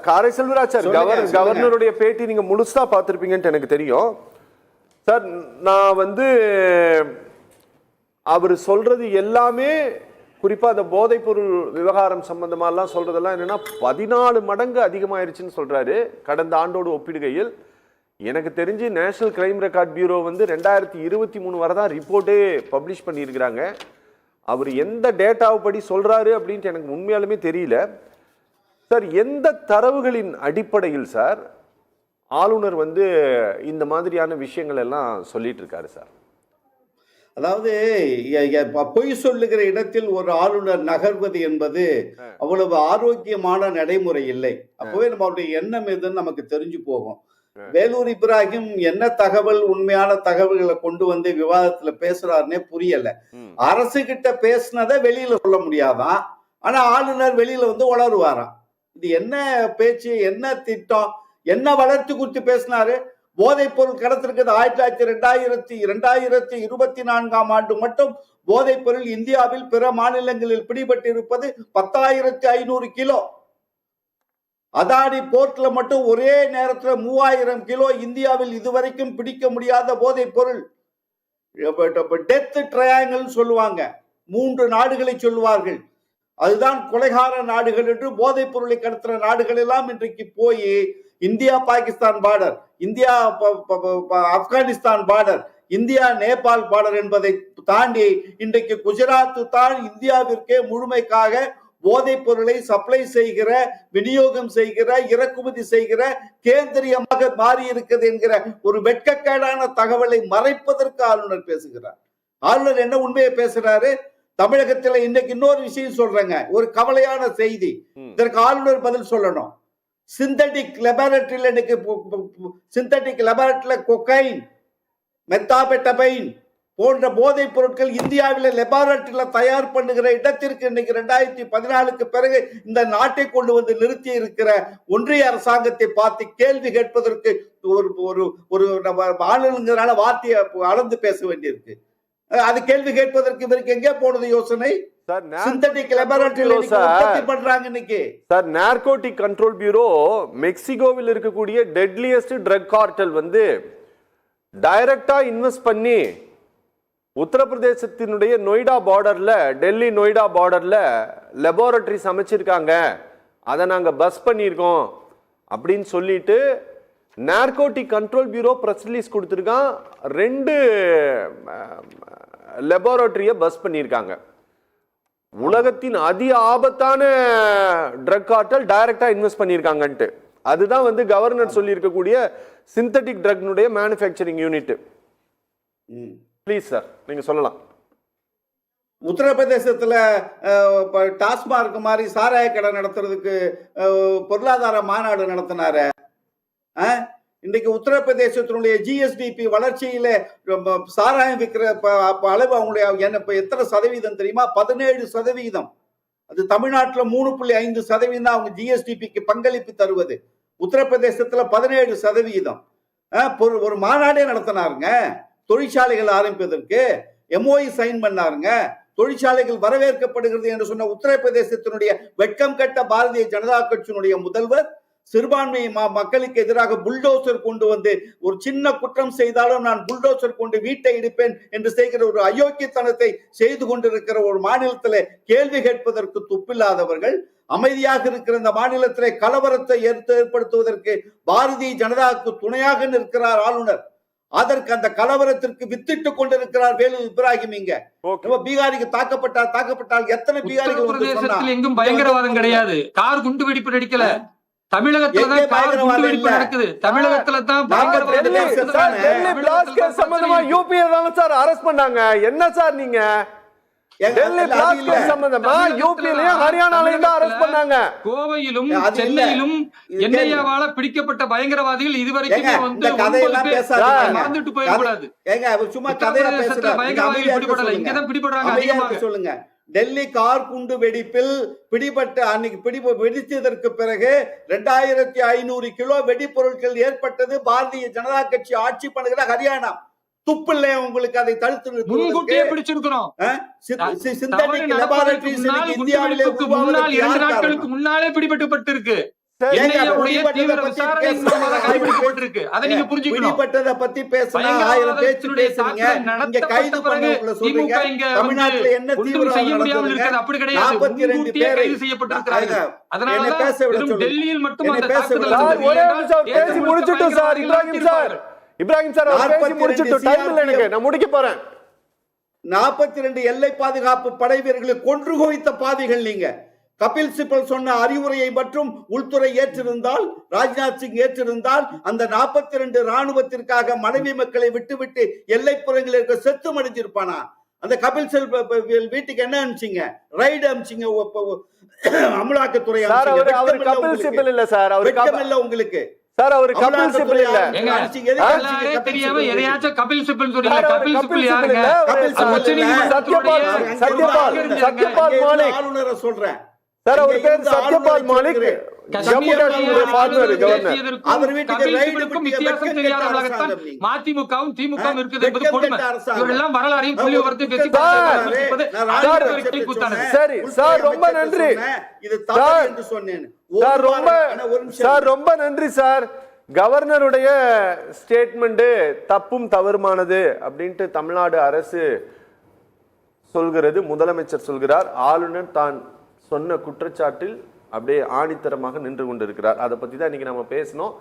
காரை செல்வராஜ் சார், கவர்னருடைய பேட்டி நீங்க முழுசா பார்த்திருப்பீங்கன்னு எனக்கு தெரியும் சார். நான் அவர் சொல்றது எல்லாமே குறிப்பா அந்த போதைப் பொருள் விவகாரம் சம்பந்தமாலாம் சொல்றதெல்லாம் என்னன்னா 14 மடங்கு அதிகமாயிருச்சுன்னு சொல்றாரு கடந்த ஆண்டோடு ஒப்பிடுகையில். எனக்கு தெரிஞ்சு நேஷனல் கிரைம் ரெக்கார்ட் பியூரோ 2023 வரை தான் ரிப்போர்ட்டே பப்ளிஷ் பண்ணியிருக்கிறாங்க. அவர் எந்த டேட்டாவை படி சொல்றாரு அப்படின்ட்டு எனக்கு உண்மையாலுமே தெரியல சார். எந்த தரவுகளின் அடிப்படையில் சார் ஆளுநர் இந்த மாதிரியான விஷயங்கள் எல்லாம் சொல்லிட்டு இருக்காரு சார்? அதாவது பொய் சொல்லுகிற இடத்தில் ஒரு ஆளுநர் நகர்வது என்பது அவ்வளவு ஆரோக்கியமான நடைமுறை இல்லை. அப்பவே நம்ம அவருடைய எண்ணம் எதுன்னு நமக்கு தெரிஞ்சு போகும். வேலூர் இப்ராஹிம் என்ன தகவல், உண்மையான தகவல்களை கொண்டு வந்து விவாதத்துல பேசுறாருன்னே புரியல. அரசு கிட்ட பேசினதை வெளியில சொல்ல முடியாதான், ஆனா ஆளுநர் வெளியில உளருவாராம். இது என்ன பேச்சு, என்ன திட்டம், என்ன வளர்ச்சி குறித்து பேசினாரு? போதைப் பொருள் கடத்திருக்கிறது 2024 ஆண்டு மட்டும் போதைப் பொருள் இந்தியாவில் பிற மாநிலங்களில் பிடிபட்டிருப்பது 10,500 கிலோ. அதானி போர்ட்ல மட்டும் ஒரே நேரத்தில் 3000 கிலோ இந்தியாவில் இதுவரைக்கும் பிடிக்க முடியாத போதைப் பொருள். டெத் ட்ரையாங்கிள் சொல்லுவாங்க, 3 நாடுகளை சொல்லுவார்கள். அதுதான் கொலைகார நாடுகள் என்று. போதைப் பொருளை கடத்துற நாடுகள் எல்லாம் இன்றைக்கு போய் India Pakistan border, India Afghanistan border, India Nepal border என்பதை தாண்டி இன்றைக்கு குஜராத் தான் இந்தியாவிற்கே முழுமைக்காக போதைப் பொருளை சப்ளை செய்கிற, விநியோகம் செய்கிற, இறக்குமதி செய்கிற கேந்திரியமாக மாறி இருக்கிறது என்கிற ஒரு வெட்கக்கேடான தகவலை மறைப்பதற்கு ஆளுநர் பேசுகிறார். ஆளுநர் என்ன உண்மையை பேசுறாரு? தமிழகத்தில் இன்னைக்கு இன்னொரு விஷயம் சொல்றேங்க, ஒரு கவலையான செய்தி. இதற்கு ஆளுநர் பதில் சொல்லணும். சிந்தட்டிக் லெபார்டரியில கொக்கைன், மெத்தாபெட்டபைன் போன்ற போதைப் பொருட்கள் இந்தியாவில் லெபார்டரியில தயார் பண்ணுகிற இடத்திற்கு இன்னைக்கு 2014க்கு பிறகு இந்த நாட்டை கொண்டு வந்து நிறுத்தி இருக்கிற ஒன்றிய அரசாங்கத்தை பார்த்து கேள்வி கேட்பதற்கு ஒரு ஆளுநரான வார்த்தையை அளந்து பேச வேண்டியிருக்கு. அது கேள்வி கேட்பதற்கு இவருக்கு எங்கே போனது யோசனை? நார்கோட்டிக் கண்ட்ரோல் பியூரோ மெக்சிகோவில் இருக்கக்கூடிய டெட்லியஸ்ட் ட்ரக் கார்டல் டைரக்டா இன்வெஸ்ட் பண்ணி உத்தரப்பிரதேசத்தினுடைய நொய்டா பார்டர்ல, டெல்லி நொய்டா பார்டர்ல லெபார்டரிஸ் அமைச்சிருக்காங்க, அதை நாங்க பஸ் பண்ணியிருக்கோம் அப்படின்னு சொல்லிட்டு narcotic control bureau press release கொடுத்திருக்கான். 2 லெபார்டரியை பஸ் பண்ணியிருக்காங்க. உலகத்தின் அதி ஆபத்தான ட்ரக் கார்டல் டைரக்டா இன்வெஸ்ட் பண்ணியிருக்காங்கன்ட்டு. அதுதான் கவர்னர் சொல்லி இருக்கக்கூடிய சிந்தட்டிக் ட்ரக்னுடைய மேனுஃபேக்சரிங் யூனிட். ப்ளீஸ் சார், நீங்க சொல்லலாம். உத்தரப்பிரதேசத்துல டாஸ்மார்க் மாதிரி சாராய கடை நடத்துறதுக்கு பொருளாதார மாநாடு நடத்தினாரு. இன்றைக்கு உத்தரப்பிரதேசத்தினுடைய ஜிஎஸ்டிபி வளர்ச்சியில சாராயம் விற்கிற அளவு அவங்களுடைய எத்தனை சதவீதம் தெரியுமா? 17%. அது தமிழ்நாட்டில் 3.5% அவங்க ஜிஎஸ்டிபிக்கு பங்களிப்பு தருவது. உத்தரப்பிரதேசத்துல 17%. ஒரு மாநாடே நடத்தினாருங்க. தொழிற்சாலைகள் ஆரம்பிப்பதற்கு எம்ஓஇ சைன் பண்ணாருங்க. தொழிற்சாலைகள் வரவேற்கப்படுகிறது என்று சொன்ன உத்தரப்பிரதேசத்தினுடைய வெட்கம் கட்ட பாரதிய ஜனதா கட்சியினுடைய முதல்வர் சிறுபான்மை மக்களுக்கு எதிராக புல்டோசர் கொண்டு வந்து ஒரு சின்ன குற்றம் செய்தாலும் நான் புல்டோசர் கொண்டு வீட்டை இடிப்பேன் என்று செய்கிற ஒரு அயோக்கியத்தனத்தை செய்து கொண்டிருக்கிற ஒரு மாநிலத்தில் கேள்வி கேட்பதற்கு துப்பில்லாதவர்கள் அமைதியாக இருக்கிற இந்த மாநிலத்திலே கலவரத்தை ஏற்படுத்துவதற்கு பாரதிய ஜனதாவுக்கு துணையாக நிற்கிறார் ஆளுநர். அதற்கு அந்த கலவரத்திற்கு வித்திட்டுக் கொண்டிருக்கிறார் வேலூர் இப்ராஹிம். இங்க பீகாரிக்கு தாக்கப்பட்டால் எத்தனை பீகாரிகள்? எங்கும் பயங்கரவாதம் கிடையாது, கார் குண்டு வெடிப்பு நடிக்கல. தமிழகத்துல நடக்குது. தமிழகத்துல தான் அரெஸ்ட் பண்ணாங்க. என்ன சார் நீங்க கோவையிலும் சென்னையிலும் என்ஐஏவால பிடிக்கப்பட்ட பயங்கரவாதிகள் இதுவரைக்கும் மறந்துட்டு போயிடக்கூடாது. பயங்கரவாதிகள் பிடிபடல, இங்கதான் பிடிபடுறாங்க அதிகமாக. சொல்லுங்க, டெல்லி கார் குண்டு வெடிப்பில் பிடிபட்ட அன்னைக்கு வெடித்ததற்கு பிறகு 2500 கிலோ வெடிப்பொருட்கள் ஏற்பட்டது. பாரதிய ஜனதா கட்சி ஆட்சி பண்ணுகிற ஹரியானா. துப்பில்லை உங்களுக்கு அதை தடுத்து முன்கூட்டியே பிடிச்சிருக்கிறோம். சிந்தட்டிக் லெபார்டரிஸ் இந்தியாவிலே முன்னாள் 2 நாட்களுக்கு முன்னாலே பிடிபட்டுப்பட்டிருக்கு. சரி. NIA-உடைய தீவிர விசாரணை மூலமாக கண்டுபிடிக்கப்பட்டிருக்கு. அதை நீங்க புரிஞ்சுக்கணும். பிடிபட்டதை பத்தி பேசினா 1000 பேச்சு பேசுறீங்க. இங்க கைது பண்ணவங்கள சொல்றீங்க. தமிழ்நாட்டுல என்ன ஒன்றும் செய்ய முடியாமல் இருக்கிறது அப்படி கிடையாது. 42 முன்கூட்டியே பேரை கைது செய்யப்பட்டிருக்கிறார்கள். அதனால என்னை பேச விட வெறும் சொல்லுங்க. டெல்லியில் மட்டும் என்னை அந்த பேச தாக்குதல் விட சார், நடந்தது. ஒரே நிமிஷம் பேசி முடிச்சிட்டோம் சார். இப்ராஹிம் சார் அவர் பேசி 42 முடிச்சிட்டோம். டைம் இல்லை எனக்கு. நான் முடிக்க போறேன். 42 எல்லை பாதுகாப்பு படை வீரர்களை கொன்று குவித்த பாவிகள் நீங்க. கபில் சிபல் சொன்ன அறிவுரையை மற்றும் உள்துறை ஏற்றிருந்தால், ராஜ்நாத் சிங் ஏற்றிருந்தால், அந்த 42 ராணுவத்திற்காக மனைவி மக்களை விட்டுவிட்டு எல்லைப்புறங்களில் இருக்க செத்து மடிஞ்சிருப்பானா? அந்த கபில் சிபல் வீட்டுக்கு என்ன அனுப்பிச்சீங்க? ரைடு அனுப்பிச்சீங்க. அமலாக்கத்துறை சார் அவர் கபில் சிபல் இல்ல சார். அவர் இல்ல உங்களுக்கு சார் அவர் கபில் சிபல் இல்ல. எல்லாரே தெரியாம எதையாச்சும் கபில் சிபல் சொல்றீங்க. கபில் சிபல் யாருங்க? சத்யபால் மாலிக் ஆளுநரை சொல்றேன் சார். அவர் பேர் சத்யபால் மாலிக், ஜம்மு காஷ்மீர் ஃபார்மர் கவர்னர். அவர் வீட்டுக்கு ரைடு வித்தியாசம் தெரியாதவர்களாகத்தான் மதிமுகவும் திமுகவும் இருக்குது என்பது கொடுமை. இவரெல்லாம் வரலாறையும் புள்ளி விவரத்தையும் பேசி சரி சார், ரொம்ப நன்றி இது தவறு என்று சொன்னேன். சார் ரொம்ப நன்றி சார். கவர்னருடைய ஸ்டேட்மெண்ட் தப்பும் தவறுமானது அப்படின்ட்டு தமிழ்நாடு அரசு சொல்கிறது. முதலமைச்சர் சொல்கிறார். ஆளுநர் தான் சொன்ன குற்றச்சாட்டில் அப்படியே ஆணித்தரமாக நின்று கொண்டிருக்கிறார். அதை பத்தி தான் இன்னைக்கு நம்ம பேசணும்.